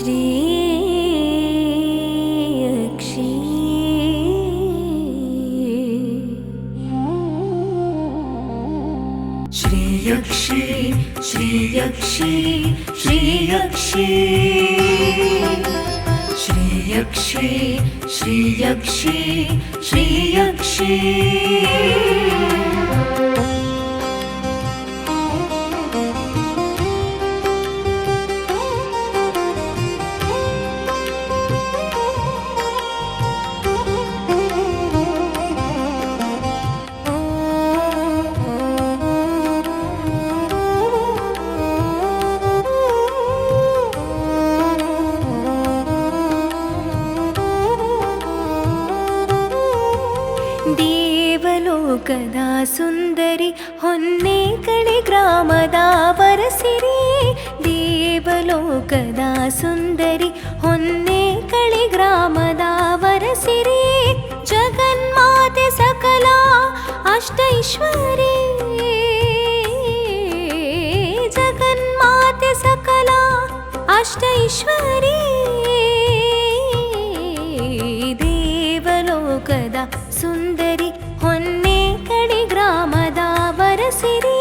श्रीयक्षी श्रीयक्षी श्रीयक्षी श्रीयक्षी श्रीयक्षी श्रीयक्षी ದೇವಲೋಕದ ಸುಂದರಿ ಹೊನ್ನೇಕಳಿ ಗ್ರಾಮದ ವರಸಿರಿ. ದೇವಲೋಕದ ಸುಂದರಿ ಹೊನ್ನೇಕಳಿ ಗ್ರಾಮದ ವರಸಿರಿ. ಜಗನ್ಮಾತೆ ಸಕಲ ಅಷ್ಟೈಶ್ವರಿ. ಜಗನ್ಮಾತೆ ಸಕಲ ಅಷ್ಟೈಶ್ವರಿ. ದೇವಲೋಕದ ಸುಂದರಿ ಹೊನ್ನೇಕಳಿ ಗ್ರಾಮದ ವರಸಿರಿ.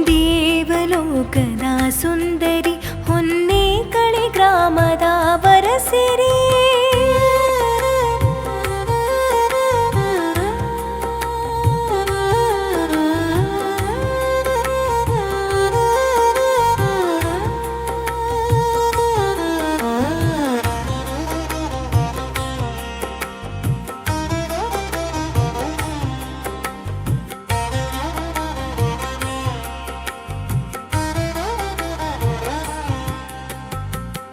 ದೇವಲೋಕದ ಸುಂದರಿ ಹೊನ್ನೇಕಳಿ ಗ್ರಾಮದ ವರಸಿರಿ.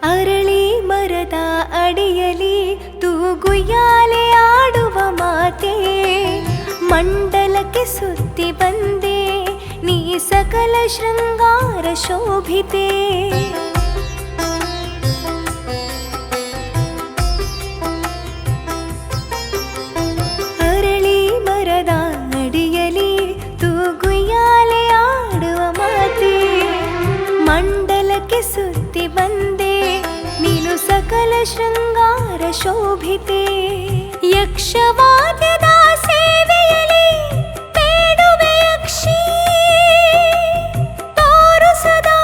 ಅರಳಿ ಮರದ ಅಡಿಯಲಿ ತೂಗುಯ್ಯಾಲೆ ಆಡುವ ಮಾತೆ. ಮಂಡಲಕ್ಕೆ ಸುತ್ತಿ ಬಂದೆ ನೀ ಸಕಲ ಶೃಂಗಾರ ಶೋಭಿತೆ. ಅರಳಿ ಮರದ ಅಡಿಯಲಿ ತೂಗುಯ್ಯಾಲೆ ಆಡುವ ಮಾತೆ. ಮಂಡಲಕ್ಕೆ ಸುತ್ತಿ ಬಂದೆ ನೀನು ಸಕಲ ಶೃಂಗಾರ ಶೋಭಿತೆ. ಯಕ್ಷವಾದ್ಯದ ಸೇವೆಯಲಿ ಬೇಡುವೆ ಯಕ್ಷಿ. ತೋರು ಸದಾ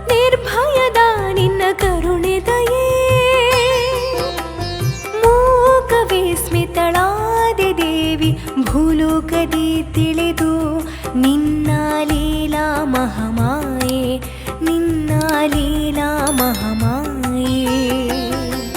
ನಿರ್ಭಯದ ನಿನ್ನ ಕರುಣೆ ದಯೆ. ಮೂಕವೇ ಸ್ಮಿತಳಾದೆ ದೇವಿ ಭೂಲೋಕದಿ ತಿಳಿದು ನಿನ್ನ ಲೀಲಾ ಮಹಾಮಾಯೆ. ನಿನ್ನ ಲೀಲಾ ಮಹಾಮಾಯೆ.